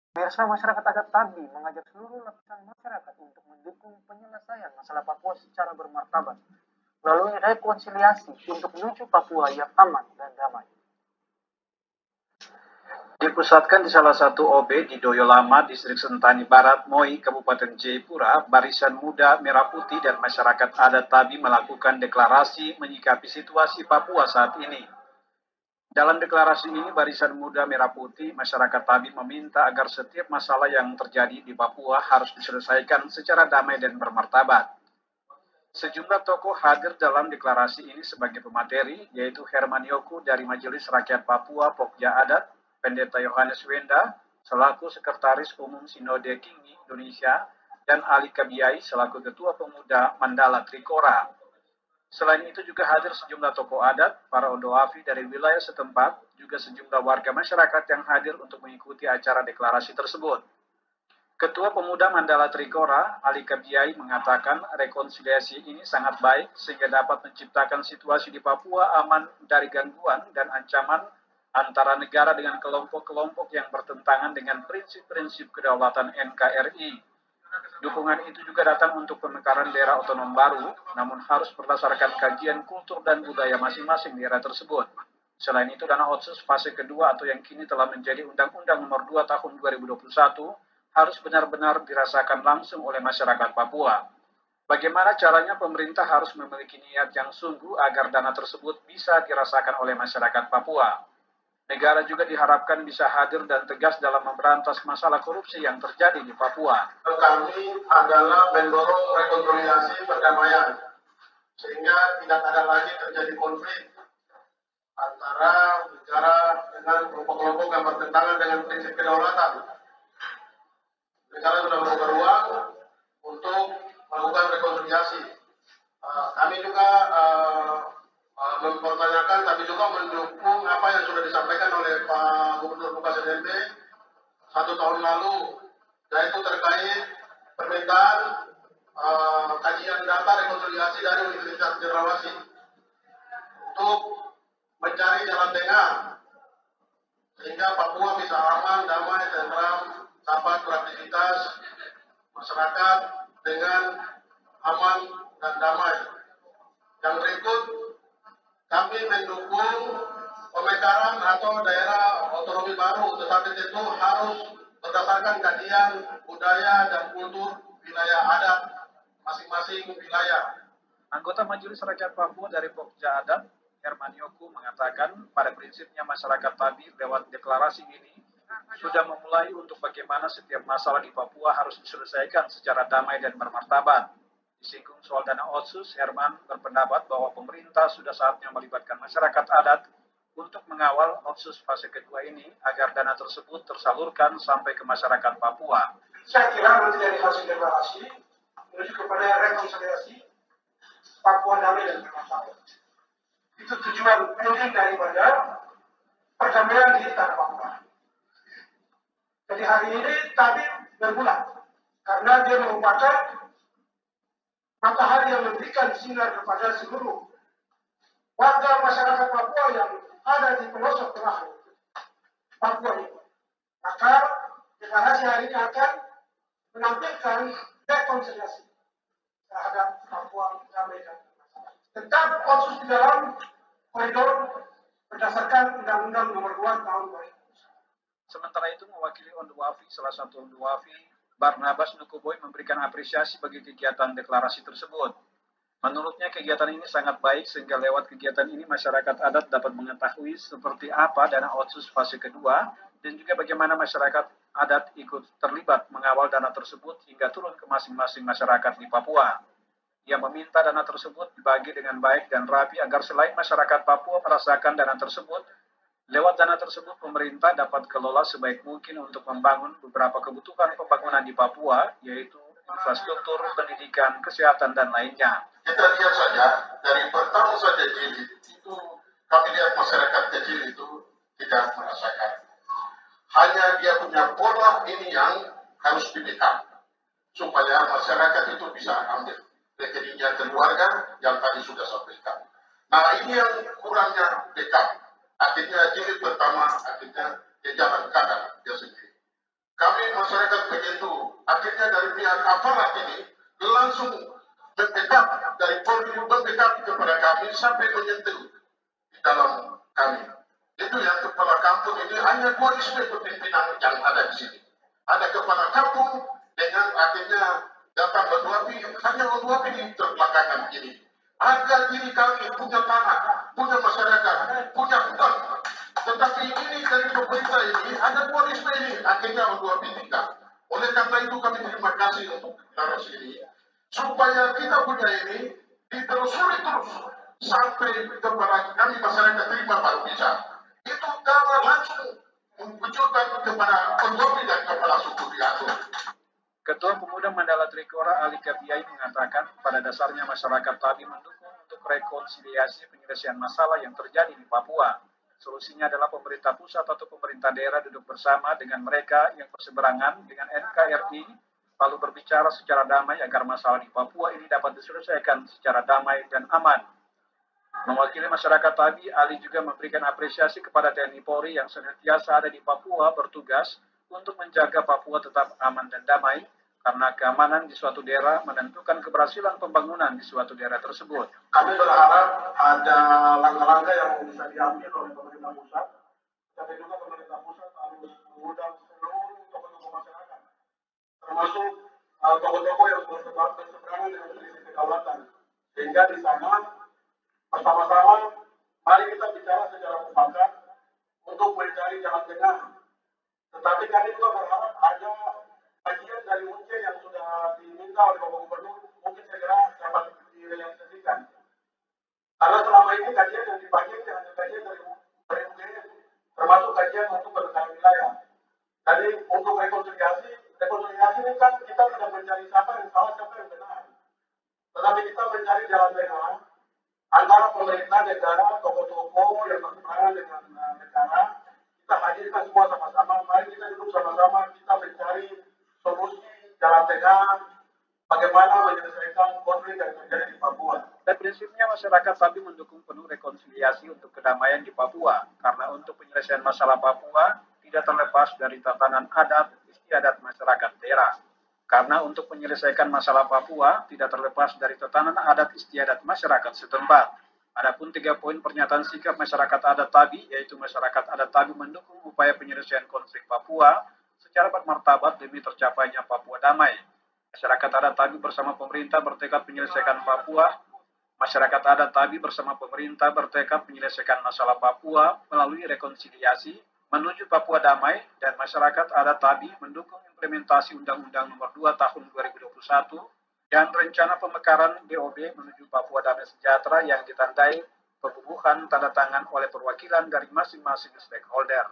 Pemirsa, masyarakat adat Tabi mengajak seluruh lapisan masyarakat untuk mendukung penyelesaian masalah Papua secara bermartabat melalui rekonsiliasi untuk menuju Papua yang aman dan damai. Dipusatkan di salah satu OB di Doyo Lama, Distrik Sentani Barat, Moi, Kabupaten Jayapura, Barisan Muda Merah Putih dan masyarakat adat Tabi melakukan deklarasi menyikapi situasi Papua saat ini. Dalam deklarasi ini, Barisan Muda Merah Putih, masyarakat Tabi meminta agar setiap masalah yang terjadi di Papua harus diselesaikan secara damai dan bermartabat. Sejumlah tokoh hadir dalam deklarasi ini sebagai pemateri, yaitu Herman Yoku dari Majelis Rakyat Papua Pokja Adat, Pendeta Yohanes Wenda selaku Sekretaris Umum Sinode Kingmi Indonesia, dan Ali Kabiai selaku Ketua Pemuda Mandala Trikora. Selain itu juga hadir sejumlah tokoh adat, para Odoafi dari wilayah setempat, juga sejumlah warga masyarakat yang hadir untuk mengikuti acara deklarasi tersebut. Ketua Pemuda Mandala Trikora, Ali Kabiai, mengatakan rekonsiliasi ini sangat baik sehingga dapat menciptakan situasi di Papua aman dari gangguan dan ancaman antara negara dengan kelompok-kelompok yang bertentangan dengan prinsip-prinsip kedaulatan NKRI. Dukungan itu juga datang untuk pemekaran daerah otonom baru, namun harus berdasarkan kajian kultur dan budaya masing-masing daerah tersebut. Selain itu, dana otsus fase kedua atau yang kini telah menjadi Undang-Undang Nomor 2 Tahun 2021 harus benar-benar dirasakan langsung oleh masyarakat Papua. Bagaimana caranya? Pemerintah harus memiliki niat yang sungguh agar dana tersebut bisa dirasakan oleh masyarakat Papua. Negara juga diharapkan bisa hadir dan tegas dalam memberantas masalah korupsi yang terjadi di Papua. Kami adalah mendorong rekonsiliasi perdamaian, sehingga tidak ada lagi terjadi konflik antara negara dengan kelompok-kelompok yang bertentangan dengan prinsip kedaulatan. Negara sudah membuka ruang untuk melakukan rekonsiliasi. Kami juga mempertanyakan, tapi juga mendukung apa yang sudah disampaikan oleh Pak Gubernur Lukas NMB 1 tahun lalu, yaitu terkait permintaan kajian data rekonsiliasi dari Universitas Cendrawasih untuk mencari jalan tengah sehingga Papua bisa aman, damai, tentram, dapat beraktivitas masyarakat dengan aman dan damai. Yang berikut, kami mendukung pemekaran atau daerah otonomi baru, tetapi tentu harus berdasarkan kajian budaya dan kultur wilayah adat masing-masing wilayah. Anggota Majelis Rakyat Papua dari Pokja Adat, Herman Yoku, mengatakan pada prinsipnya masyarakat Tabi lewat deklarasi ini sudah memulai untuk bagaimana setiap masalah di Papua harus diselesaikan secara damai dan bermartabat. Disinggung soal dana otsus, Herman berpendapat bahwa pemerintah sudah saatnya melibatkan masyarakat adat untuk mengawal otsus fase kedua ini agar dana tersebut tersalurkan sampai ke masyarakat Papua. Saya kira nanti dari hasil deklarasi menuju kepada rekonsiliasi Papua damai dan bermartabat. Itu tujuan ending daripada perdamaian di tanah Papua. Jadi hari ini tadi berbulan karena dia merupakan matahari yang memberikan sinar kepada seluruh warga masyarakat Papua yang ada di pelosok tengah Papua ini. Maka deklarasi hari ini akan menampilkan rekonsiliasi terhadap Papua damai dan bermartabat. Tetap otsus di dalam koridor berdasarkan Undang-Undang Nomor 2 Tahun 2000. Sementara itu, mewakili Ondoafi, salah satu Ondoafi, Barnabas Nukuboy, memberikan apresiasi bagi kegiatan deklarasi tersebut. Menurutnya kegiatan ini sangat baik sehingga lewat kegiatan ini masyarakat adat dapat mengetahui seperti apa dana otsus fase kedua dan juga bagaimana masyarakat adat ikut terlibat mengawal dana tersebut hingga turun ke masing-masing masyarakat di Papua. Ia meminta dana tersebut dibagi dengan baik dan rapi agar selain masyarakat Papua merasakan dana tersebut, lewat dana tersebut pemerintah dapat kelola sebaik mungkin untuk membangun beberapa kebutuhan pembangunan di Papua, yaitu infrastruktur, pendidikan, kesehatan, dan lainnya. Kita lihat saja, dari pertama saja jilid itu, kami lihat masyarakat kecil itu tidak merasakan. Hanya dia punya pola ini yang harus diberikan, supaya masyarakat itu bisa ambil rekeningnya keluarga yang tadi sudah sampaikan. Nah ini yang kurangnya backup. Akhirnya jilid pertama, akhirnya dia jalan kadang dia sendiri. Kami akhirnya dari pihak aparat ini langsung membackup dari Polri, membackup kepada kami sampai menyentuh di dalam kami. Itu yang kepala kampung ini hanya dualisme kepimpinan yang ada di sini. Ada kepala kampung dengan akhirnya datang menduapi, hanya menduapi di terbelakangan ini. Harga diri kami punya tanah, punya masyarakat, punya hutan. Tetapi ini dari pemerintah ini, ada dualisme ini, akhirnya menduapi kita. Oleh karena itu kami terima kasih untuk deklarasi ini. Supaya kita punya ini ditelusuri terus sampai kepada kami masyarakat terima baru bisa. Itu jangan langsung menunjukkan kepada penduduk dan kepala suku diatur. Ketua Pemuda Mandala Trikora Ali Kabiai mengatakan pada dasarnya masyarakat Tabi mendukung untuk rekonsiliasi penyelesaian masalah yang terjadi di Papua. Solusinya adalah pemerintah pusat atau pemerintah daerah duduk bersama dengan mereka yang berseberangan dengan NKRI, lalu berbicara secara damai agar masalah di Papua ini dapat diselesaikan secara damai dan aman. Mewakili masyarakat Tabi, Ali juga memberikan apresiasi kepada TNI Polri yang senantiasa ada di Papua bertugas untuk menjaga Papua tetap aman dan damai, karena keamanan di suatu daerah menentukan keberhasilan pembangunan di suatu daerah tersebut. Kami berharap ada langkah-langkah yang bisa diambil oleh pemerintah pusat, tapi juga pemerintah pusat harus mengundang seluruh tokoh-tokoh masyarakat, termasuk tokoh-tokoh yang berseberangan dengan selisih kedaulatan, sehingga di sana bersama-sama mari kita bicara secara mufakat untuk mencari jalan tengah. Tetapi kami juga berharap ada kajian dari UNCEN yang sudah diminta oleh Bapak Gubernur mungkin segera dapat direalisasikan. Karena selama ini kajian yang dipakai hanya kajian dari UNCEN, termasuk kajian untuk pendekatan wilayah. Jadi untuk rekonsiliasi ini kan kita tidak mencari siapa yang salah, siapa yang benar. Tetapi kita mencari jalan tengah antara pemerintah, negara, tokoh-tokoh yang berseberangan dengan negara. Kita hadirkan semua sama-sama, mari kita duduk sama-sama, kita mencari solusi jalan tengah bagaimana menyelesaikan konflik yang terjadi di Papua. Dan prinsipnya masyarakat Tabi mendukung penuh rekonsiliasi untuk kedamaian di Papua, karena untuk penyelesaian masalah Papua tidak terlepas dari tatanan adat istiadat masyarakat daerah. Karena untuk menyelesaikan masalah Papua tidak terlepas dari tatanan adat istiadat masyarakat setempat. Adapun 3 poin pernyataan sikap masyarakat adat Tabi, yaitu masyarakat adat Tabi mendukung upaya penyelesaian konflik Papua secara bermartabat demi tercapainya Papua damai. Masyarakat adat Tabi bersama pemerintah bertekad menyelesaikan Papua. Masyarakat adat Tabi bersama pemerintah bertekad menyelesaikan masalah Papua melalui rekonsiliasi menuju Papua damai, dan masyarakat adat Tabi mendukung implementasi Undang-Undang Nomor 2 Tahun 2021 dan rencana pemekaran DOB menuju Papua damai sejahtera yang ditandai pembubuhan tanda tangan oleh perwakilan dari masing-masing stakeholder.